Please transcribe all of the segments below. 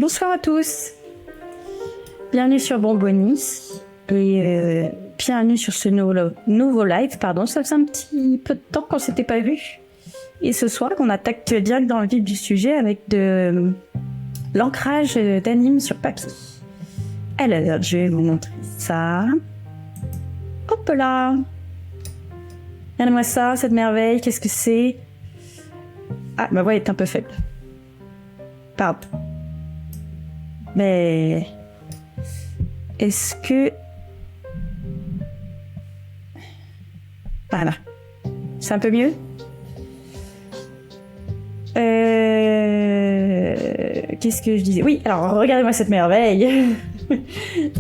Bonsoir à tous, bienvenue sur Bonbonnie et bienvenue sur ce nouveau live. Pardon, ça faisait un petit peu de temps qu'on s'était pas vu. Et ce soir, on attaque direct dans le vif du sujet avec de l'ancrage d'anime sur papier. Alors, je vais vous montrer ça. Hop là. Regardez-moi ça, cette merveille, qu'est-ce que c'est? Ah, ma voix est un peu faible. Pardon. Mais est-ce que... Voilà. C'est un peu mieux? Qu'est-ce que je disais? Oui, alors regardez-moi cette merveille.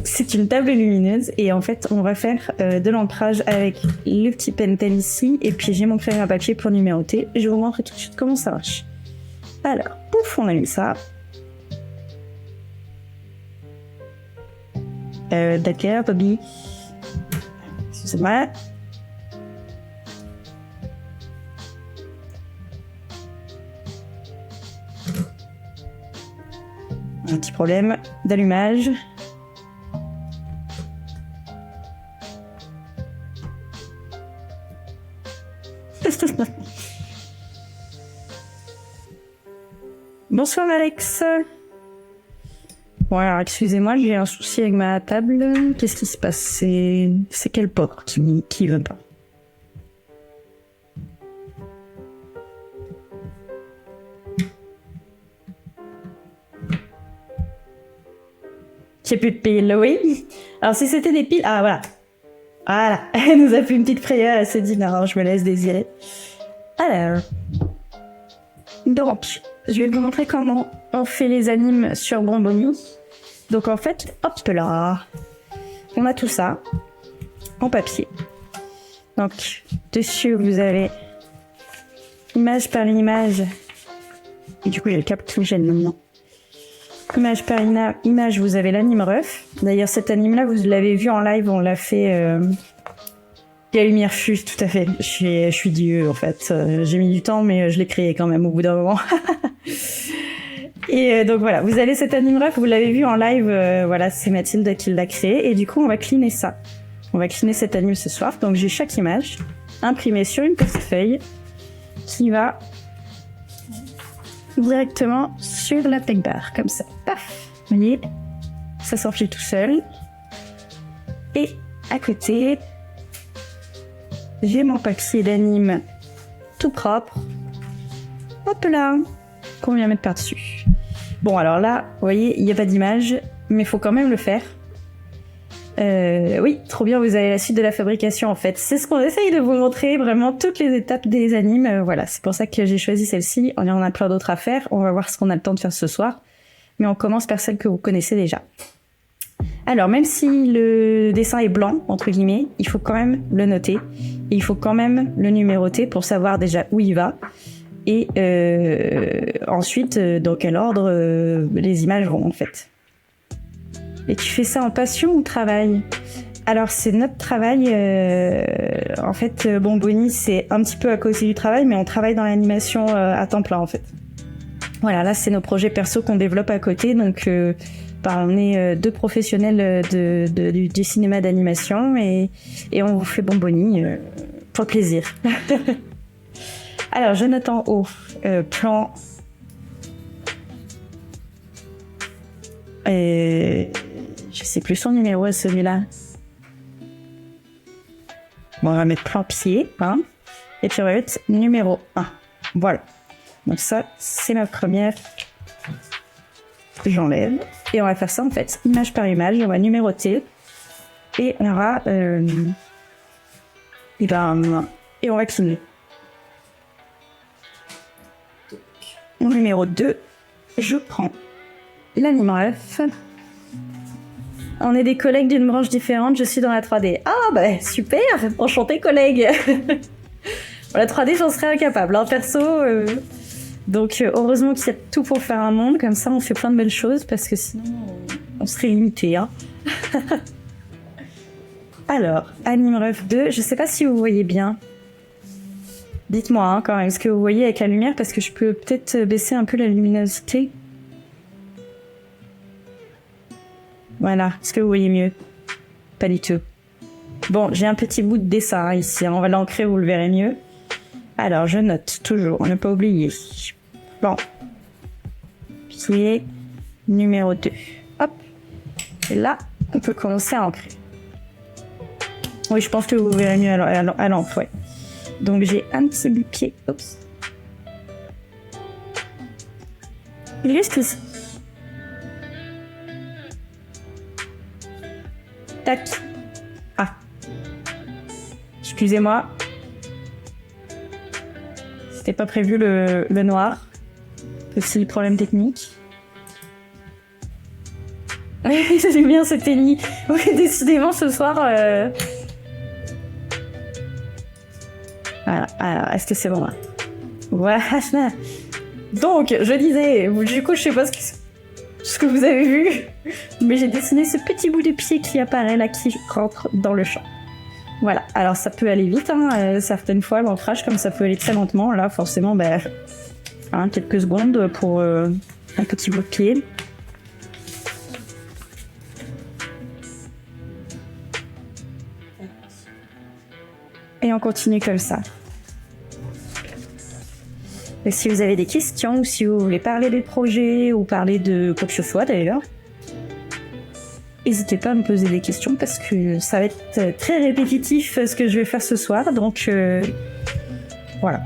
C'est une table lumineuse et en fait on va faire de l'ancrage avec le petit pentel ici et puis j'ai mon crayon à papier pour numéroter. Je vais vous montrer tout de suite comment ça marche. Alors, pouf, on a mis ça. D'accord, Bobby. Excusez-moi. Un petit problème d'allumage. Bonsoir Alex. Bon alors excusez-moi, j'ai un souci avec ma table. Qu'est-ce qui se passe? C'est quel porte qui veut pas? J'ai plus de piles, oui. Alors si c'était des piles... Ah voilà. Voilà. Elle nous a fait une petite prière, elle s'est dit non, je me laisse désirer. Alors... Donc, je vais vous montrer comment on fait les animes sur Bonbonnie. Donc en fait, hop là, on a tout ça en papier. Donc dessus vous avez image par image. Et du coup il y a le cap qui me gêne maintenant. Image par image, vous avez l'anime ref. D'ailleurs cet anime là vous l'avez vu en live, on l'a fait... La lumière fuse, tout à fait. Je suis Dieu en fait. J'ai mis du temps mais je l'ai créé quand même au bout d'un moment. Et donc voilà, vous avez cet anime ref, vous l'avez vu en live, voilà, c'est Mathilde qui l'a créé, et du coup on va cleaner ça. On va cleaner cet anime ce soir, donc j'ai chaque image imprimée sur une petite feuille qui va directement sur la tech bar, comme ça. Paf, vous voyez, ça s'enfile tout seul. Et à côté, j'ai mon papier d'anime tout propre. Hop là, qu'on vient mettre par-dessus. Bon, alors là, vous voyez, il n'y a pas d'image, mais il faut quand même le faire. Oui, trop bien, vous avez la suite de la fabrication, en fait. C'est ce qu'on essaye de vous montrer, vraiment, toutes les étapes des animes. Voilà, c'est pour ça que j'ai choisi celle-ci. Il y en a plein d'autres à faire. On va voir ce qu'on a le temps de faire ce soir. Mais on commence par celle que vous connaissez déjà. Alors, même si le dessin est blanc, entre guillemets, il faut quand même le noter. Et il faut quand même le numéroter pour savoir déjà où il va. Et ensuite, dans quel ordre les images vont, en fait. Et tu fais ça en passion ou travail? Alors, c'est notre travail. En fait, Bonbonnie, c'est un petit peu à côté du travail, mais on travaille dans l'animation à temps plein, en fait. Voilà, là, c'est nos projets perso qu'on développe à côté. Donc, on est deux professionnels du cinéma d'animation et on vous fait Bonbonnie pour le plaisir. Alors, je note en haut, plan... je sais plus son numéro à celui-là. Bon, on va mettre plan pied, hein, et puis on va mettre numéro 1. Voilà. Donc ça, c'est ma première. J'enlève. Et on va faire ça, en fait, image par image. On va numéroter. Et on aura... et on va cleaner. Mon numéro 2, je prends l'anime ref. On est des collègues d'une branche différente, je suis dans la 3D. Ah bah super, enchanté collègue. La 3D j'en serais incapable, hein, perso. Donc heureusement qu'il y a tout pour faire un monde, comme ça on fait plein de belles choses, parce que sinon on serait limité. Hein. Alors, anime ref 2, je sais pas si vous voyez bien. Dites-moi hein, quand même ce que vous voyez avec la lumière, parce que je peux peut-être baisser un peu la luminosité. Voilà, est-ce que vous voyez mieux? Pas du tout. Bon, j'ai un petit bout de dessin ici, on va l'ancrer, vous le verrez mieux. Alors, je note toujours, ne pas oublier. Bon. Pied numéro 2. Hop. Et là, on peut commencer à ancrer. Oui, je pense que vous verrez mieux à l'encre, ouais. Donc, j'ai un petit bout de pied. Oups. Il est juste ici. Tac. Ah. Excusez-moi. C'était pas prévu le noir. Petit problème technique. C'est bien ce tennis. Oui, décidément ce soir. Voilà. Alors, est-ce que c'est bon là? Voilà. Donc, je disais, du coup, je sais pas ce que vous avez vu, mais j'ai dessiné ce petit bout de pied qui apparaît là, qui rentre dans le champ. Voilà. Alors, ça peut aller vite, hein, certaines fois, l'ancrage, comme ça peut aller très lentement. Là, forcément, quelques secondes pour un petit bout de pied. Et on continue comme ça. Et si vous avez des questions ou si vous voulez parler des projets ou parler de quoi que ce soit d'ailleurs, n'hésitez pas à me poser des questions parce que ça va être très répétitif ce que je vais faire ce soir. Donc voilà.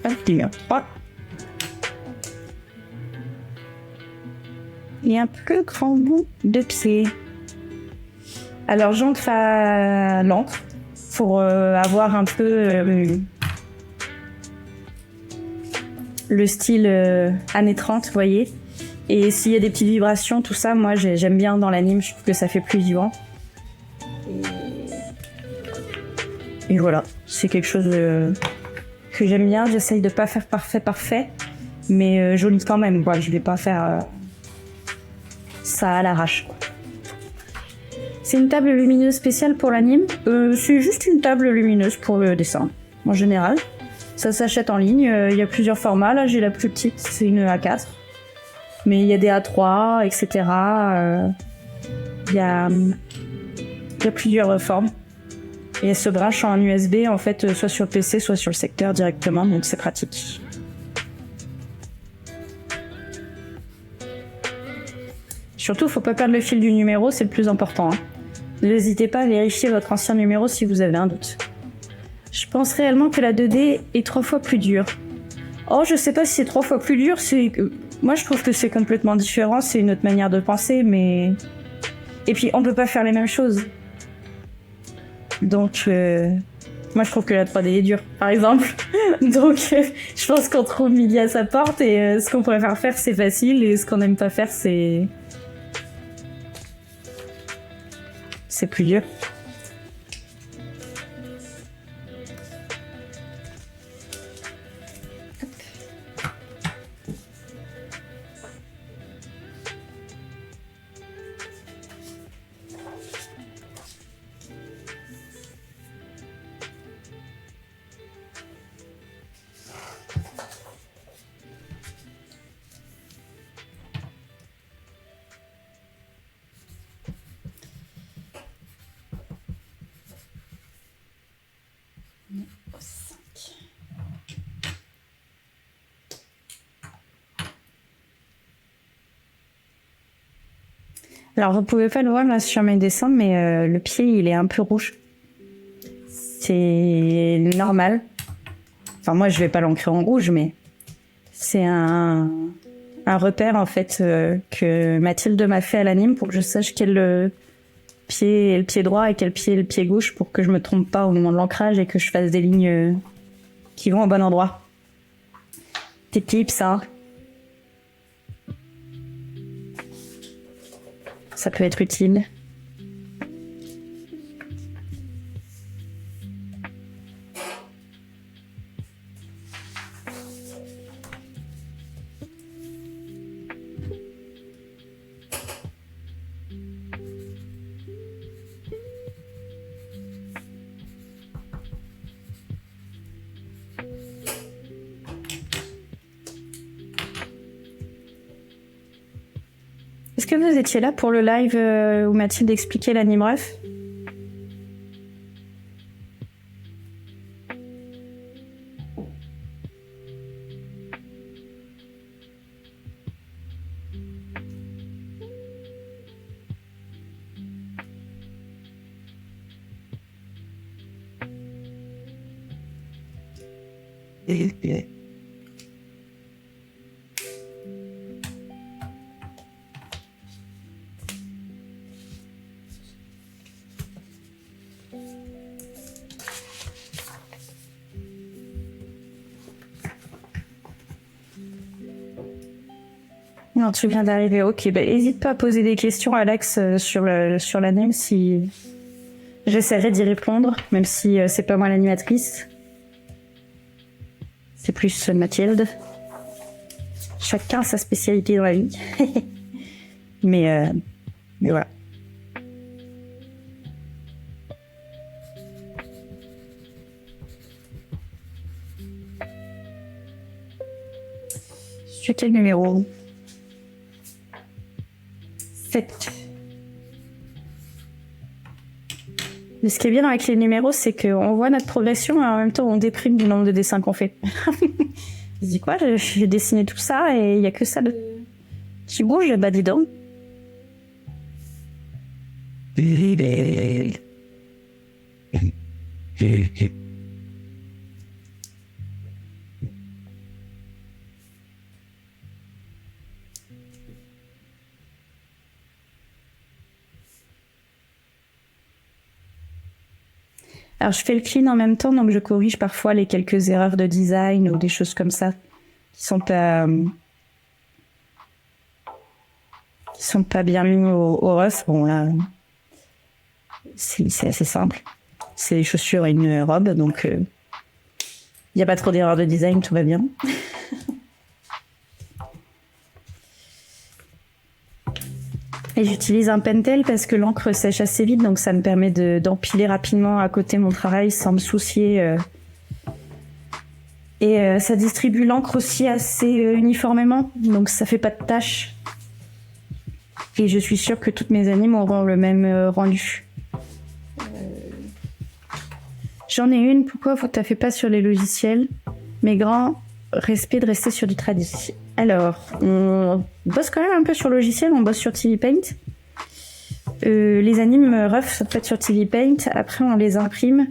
Un, deux, trois. Et un plus grand bout de pied. Alors j'ancre à l'encre pour avoir un peu le style années 30, vous voyez. Et s'il y a des petites vibrations, tout ça, moi j'aime bien dans l'anime, je trouve que ça fait plus vivant. Et voilà, c'est quelque chose que j'aime bien. J'essaye de pas faire parfait, mais joli quand même, quoi. Je vais pas faire ça à l'arrache. C'est une table lumineuse spéciale pour l'anime. C'est juste une table lumineuse pour le dessin, en général. Ça s'achète en ligne. Il y a plusieurs formats. Là, j'ai la plus petite, c'est une A4. Mais il y a des A3, etc. Il y a plusieurs formes. Et elle se branche en USB, en fait, soit sur le PC, soit sur le secteur directement. Donc, c'est pratique. Surtout, faut pas perdre le fil du numéro, c'est le plus important. Hein. N'hésitez pas à vérifier votre ancien numéro si vous avez un doute. Je pense réellement que la 2D est 3 fois plus dure. Oh, je sais pas si c'est 3 fois plus dur, moi je trouve que c'est complètement différent, c'est une autre manière de penser, mais... Et puis, on peut pas faire les mêmes choses. Donc, moi je trouve que la 3D est dure, par exemple. Donc, je pense qu'on trouve midi à sa porte, et ce qu'on pourrait faire, c'est facile, et ce qu'on n'aime pas faire, c'est plus dur. Alors, vous pouvez pas le voir là sur mes dessins, mais le pied, il est un peu rouge. C'est normal. Enfin, moi, je vais pas l'ancrer en rouge, mais c'est un repère, en fait, que Mathilde m'a fait à l'anime pour que je sache quel pied est le pied droit et quel pied est le pied gauche pour que je me trompe pas au moment de l'ancrage et que je fasse des lignes qui vont au bon endroit. Tes tips, hein. Ça peut être utile. que vous étiez là pour le live où Mathilde expliquait l'anime ref? Non, tu viens d'arriver. Ok, bah, hésite pas à poser des questions, Alex, sur l'anime, si j'essaierai d'y répondre, même si c'est pas moi l'animatrice. C'est plus Mathilde. Chacun a sa spécialité dans la vie. mais voilà. Sur quel numéro? 7. Mais ce qui est bien avec les numéros, c'est qu'on voit notre progression et en même temps on déprime du nombre de dessins qu'on fait. Je dis quoi, j'ai dessiné tout ça et il n'y a que ça qui bouge, bah dis donc. Alors je fais le clean en même temps, donc je corrige parfois les quelques erreurs de design ou des choses comme ça qui sont pas bien mis au ref. Bon là, c'est assez simple. C'est des chaussures et une robe, donc il n'y a pas trop d'erreurs de design, tout va bien. Et j'utilise un Pentel parce que l'encre sèche assez vite, donc ça me permet d'empiler rapidement à côté mon travail sans me soucier. Et ça distribue l'encre aussi assez uniformément, donc ça fait pas de taches. Et je suis sûre que toutes mes animes auront le même rendu. J'en ai une, pourquoi vous taffez pas sur les logiciels? Mes grands respect de rester sur du tradi. Alors, on bosse quand même un peu sur logiciel, on bosse sur TV Paint. Les animes ref, ça peut être sur TV Paint. Après, on les imprime.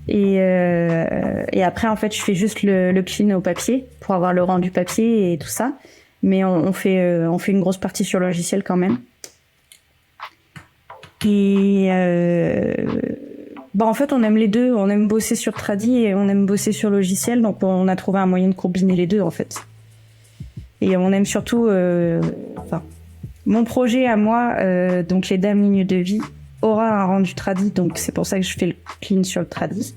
Et après, en fait, je fais juste le clean au papier pour avoir le rendu papier et tout ça. Mais on fait une grosse partie sur le logiciel quand même. Et en fait, on aime les deux. On aime bosser sur tradi et on aime bosser sur logiciel. Donc, on a trouvé un moyen de combiner les deux, en fait. Et on aime surtout... mon projet à moi, donc les dames lignes de vie, aura un rendu tradi. Donc, c'est pour ça que je fais le clean sur le tradi.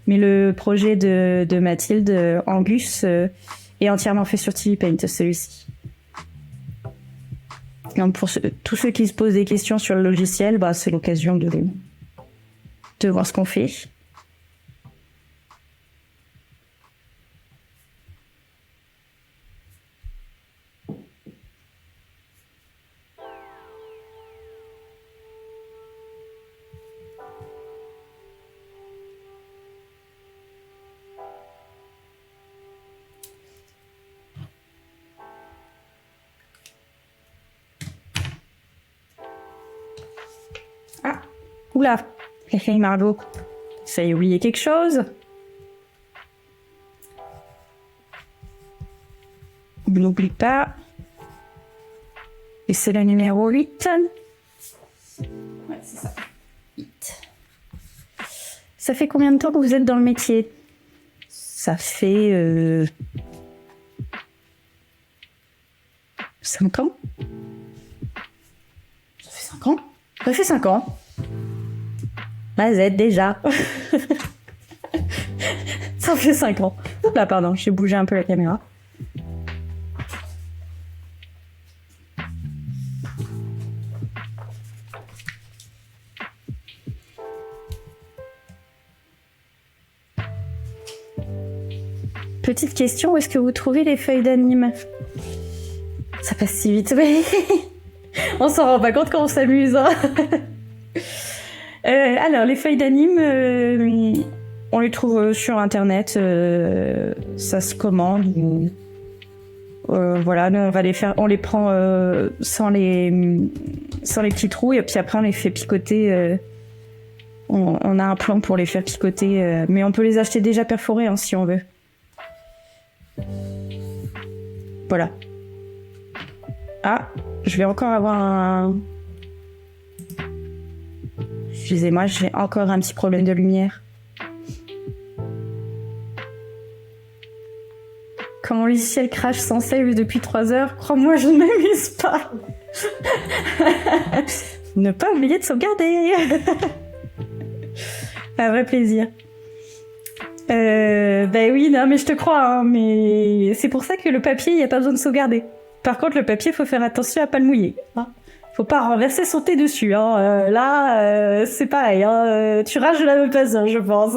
Mais le projet de Mathilde, Angus, est entièrement fait sur TV Paint, celui-ci. Donc, pour tous ceux qui se posent des questions sur le logiciel, c'est l'occasion de voir ce qu'on fait. Ah, oula, hey Margot, ça y a oublié quelque chose. N'oublie pas. Et c'est le numéro 8. Ouais, c'est ça. 8. Ça fait combien de temps que vous êtes dans le métier? Ça fait 5 ans. Ça fait 5 ans. Ça fait 5 ans. Z déjà. Ça fait 5 ans. Oups là, pardon, j'ai bougé un peu la caméra. Petite question, où est-ce que vous trouvez les feuilles d'anime? Ça passe si vite, oui. On s'en rend pas compte quand on s'amuse. Hein. Alors, les feuilles d'anime, on les trouve sur Internet. Ça se commande. Voilà, nous on va les faire, on les prend sans les petits trous et puis après on les fait picoter. On a un plan pour les faire picoter, mais on peut les acheter déjà perforés hein, si on veut. Voilà. Ah, je vais encore avoir un... Excusez-moi, j'ai encore un petit problème de lumière. Quand mon logiciel crash sans save depuis 3 heures, crois-moi, je ne m'amuse pas. Ne pas oublier de sauvegarder. Un vrai plaisir. Ben oui, non, mais je te crois, hein, mais c'est pour ça que le papier, il n'y a pas besoin de sauvegarder. Par contre, le papier, faut faire attention à pas le mouiller. Hein. Faut pas renverser son thé dessus. Hein. Là, c'est pareil. Hein. Tu rages de la même façon, je pense.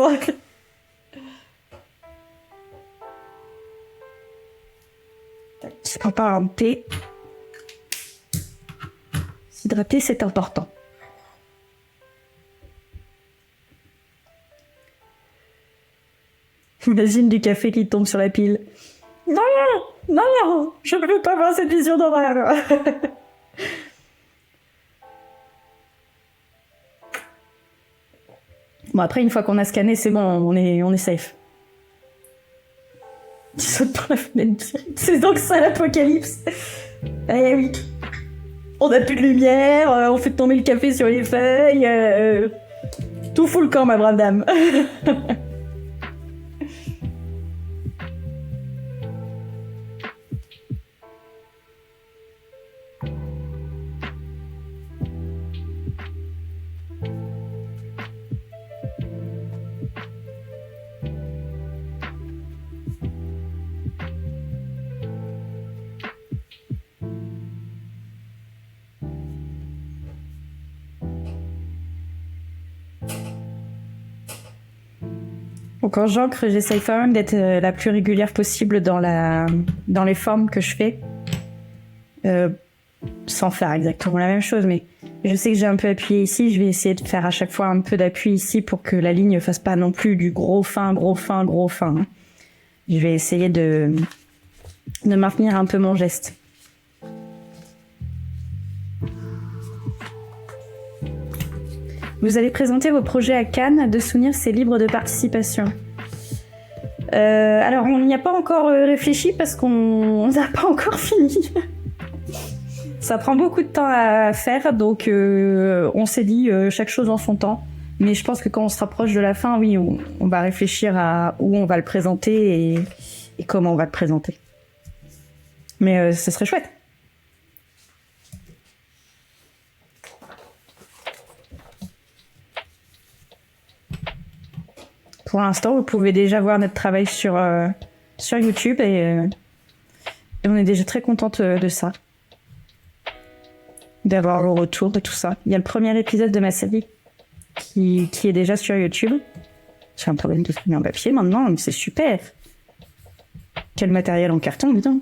Je prépare un thé. S'hydrater, c'est important. Imagine du café qui tombe sur la pile. Non, non, non, je ne veux pas voir cette vision d'horreur. Bon, après, une fois qu'on a scanné, c'est bon, on est safe. Tu sautes par la fenêtre. C'est donc ça l'apocalypse. Eh oui. On n'a plus de lumière, on fait tomber le café sur les feuilles. Tout fout le camp, ma brave dame. Bon, quand j'encre, j'essaye quand même d'être la plus régulière possible dans les formes que je fais. Sans faire exactement la même chose, mais je sais que j'ai un peu appuyé ici, je vais essayer de faire à chaque fois un peu d'appui ici pour que la ligne ne fasse pas non plus du gros fin, gros fin, gros fin. Hein. Je vais essayer de maintenir un peu mon geste. Vous allez présenter vos projets à Cannes, de souvenir c'est libre de participation. Alors on n'y a pas encore réfléchi parce qu'on n'a pas encore fini. Ça prend beaucoup de temps à faire, donc on s'est dit chaque chose en son temps. Mais je pense que quand on se rapproche de la fin, oui, on va réfléchir à où on va le présenter et comment on va le présenter. Mais ce serait chouette. Pour l'instant, vous pouvez déjà voir notre travail sur YouTube et on est déjà très contente de ça. D'avoir le retour de tout ça. Il y a le premier épisode de ma série qui est déjà sur YouTube. J'ai un problème de filmer en papier maintenant, mais c'est super. Quel matériel en carton, dis donc.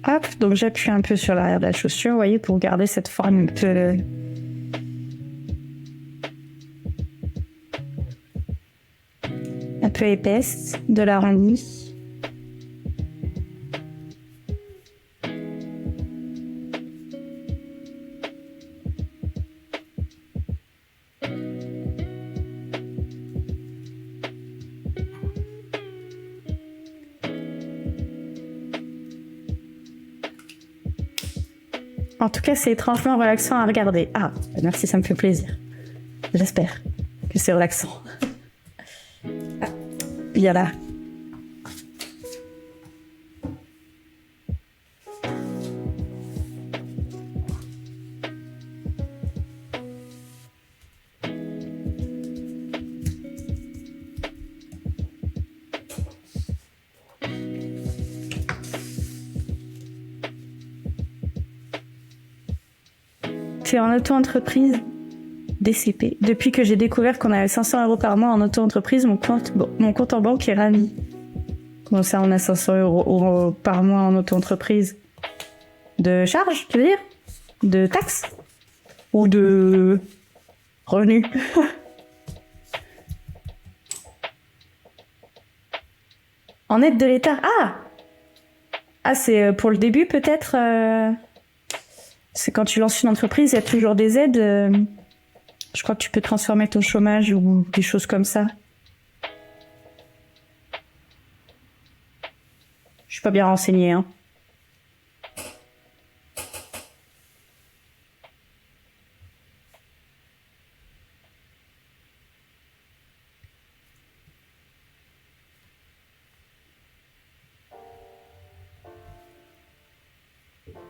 Hop, donc j'appuie un peu sur l'arrière de la chaussure, vous voyez, pour garder cette forme un peu épaisse de l'arrondi. En tout cas, c'est étrangement relaxant à regarder. Ah, merci, ça me fait plaisir. J'espère que c'est relaxant. Ah, bien là. Tu es en auto-entreprise DCP. Depuis que j'ai découvert qu'on avait 500 € par mois en auto-entreprise, mon compte en banque est rami. Comment ça, on a 500 € par mois en auto-entreprise? De charges, tu veux dire? De taxes? Ou de revenus? En aide de l'État. Ah, c'est pour le début peut-être. C'est quand tu lances une entreprise, il y a toujours des aides. Je crois que tu peux transformer ton chômage ou des choses comme ça. Je suis pas bien renseignée, hein.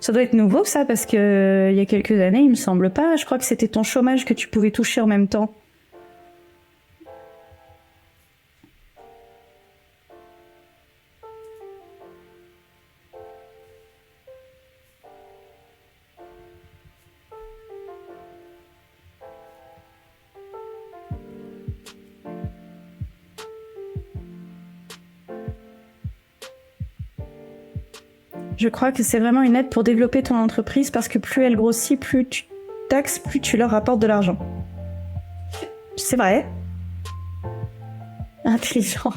Ça doit être nouveau, ça, parce que il y a quelques années, il me semble pas. Je crois que c'était ton chômage que tu pouvais toucher en même temps. Je crois que c'est vraiment une aide pour développer ton entreprise parce que plus elle grossit, plus tu taxes, plus tu leur rapportes de l'argent. C'est vrai. Intelligent.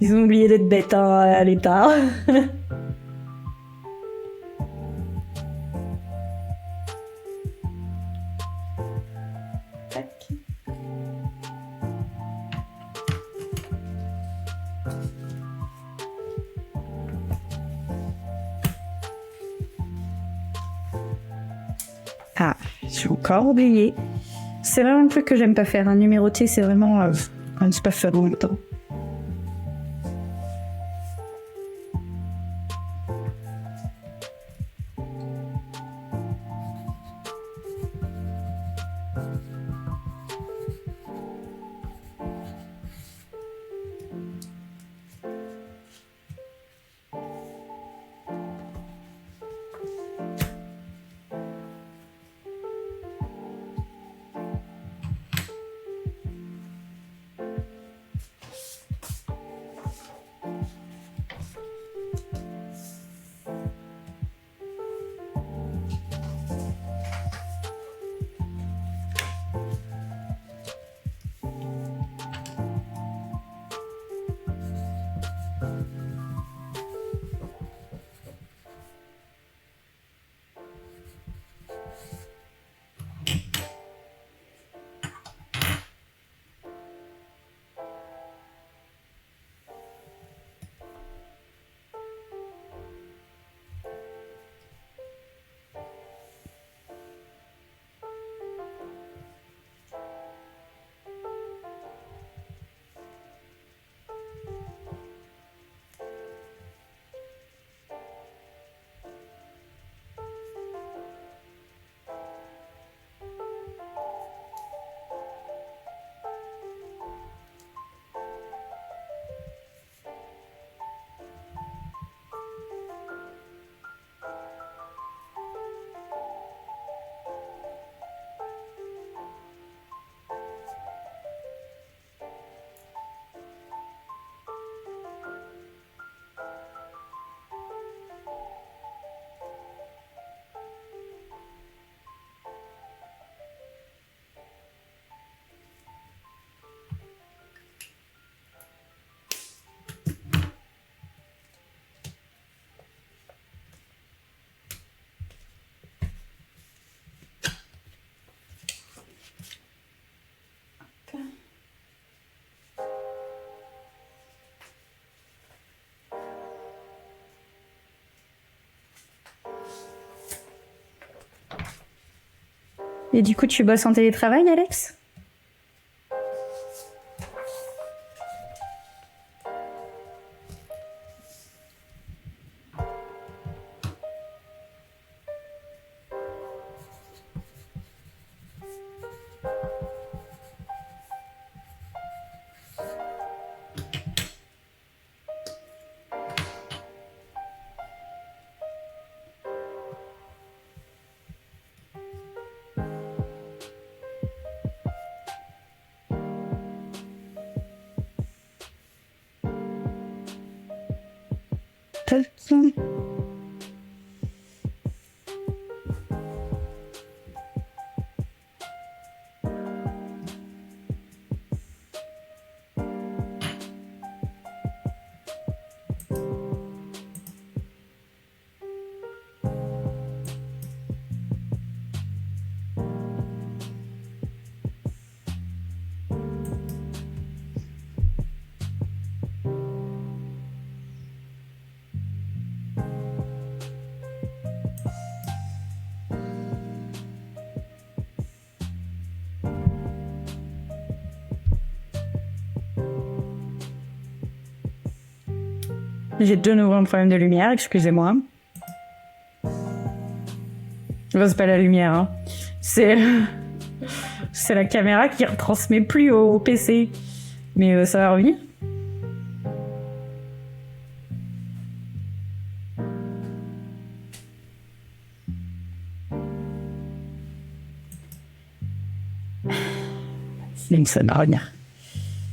Ils ont oublié d'être bêtes hein, à l'État. Ah, j'ai encore oublié. C'est vraiment un truc que j'aime pas faire. Numéroter, c'est vraiment... c'est pas fun en même temps. Et du coup, tu bosses en télétravail, Alex? Tac. J'ai de nouveau un problème de lumière, excusez-moi. Enfin, c'est pas la lumière, hein. C'est la caméra qui retransmet plus au PC. Mais ça va revenir. Donc ça va revenir.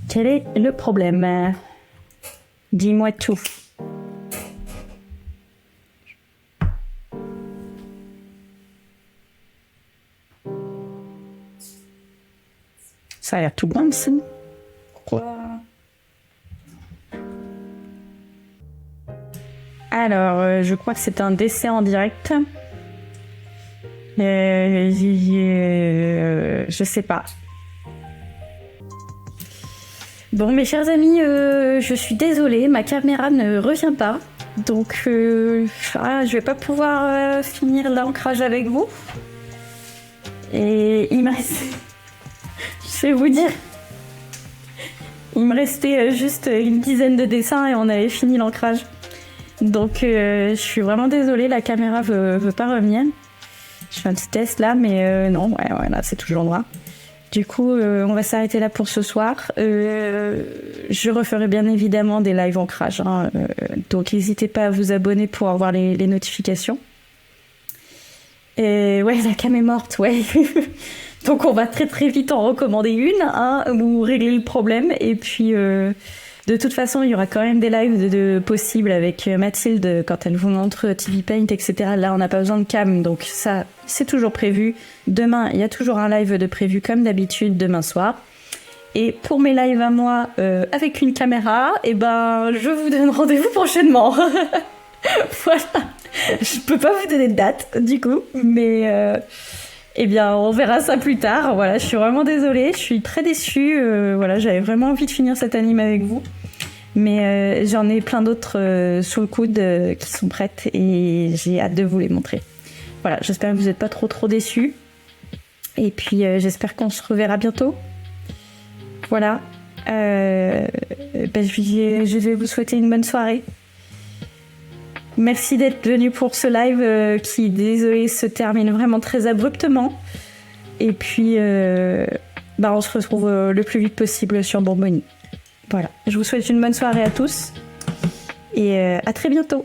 Quel est le problème? Dis-moi tout. Ça a l'air tout bon ici. Pourquoi? Alors, je crois que c'est un décès en direct. Je sais pas. Bon, mes chers amis, je suis désolée, ma caméra ne revient pas. Donc, je vais pas pouvoir finir l'ancrage avec vous. Et il me reste... Je vais vous dire... Il me restait juste une dizaine de dessins et on avait fini l'ancrage. Donc, je suis vraiment désolée, la caméra veut pas revenir. Je fais un petit test là, mais non, ouais, là, c'est toujours droit. Du coup, on va s'arrêter là pour ce soir. Je referai bien évidemment des lives ancrage, hein, donc n'hésitez pas à vous abonner pour avoir les notifications. Et ouais, la cam est morte, ouais. Donc on va très très vite en recommander une, hein, ou régler le problème. Et puis, de toute façon, il y aura quand même des lives de possibles avec Mathilde quand elle vous montre TV Paint, etc. Là, on n'a pas besoin de cam, donc ça, c'est toujours prévu. Demain, il y a toujours un live de prévu comme d'habitude, demain soir. Et pour mes lives à moi, avec une caméra, eh ben, je vous donne rendez-vous prochainement. Voilà. Je peux pas vous donner de date, du coup, mais... Eh bien, on verra ça plus tard. Voilà, je suis vraiment désolée, je suis très déçue. Voilà, j'avais vraiment envie de finir cet anime avec vous. Mais j'en ai plein d'autres sous le coude qui sont prêtes et j'ai hâte de vous les montrer. Voilà, j'espère que vous n'êtes pas trop déçus. Et puis, j'espère qu'on se reverra bientôt. Voilà. Je vais vous souhaiter une bonne soirée. Merci d'être venu pour ce live qui, désolé, se termine vraiment très abruptement. Et puis, on se retrouve le plus vite possible sur Bourbonnie. Voilà, je vous souhaite une bonne soirée à tous et à très bientôt.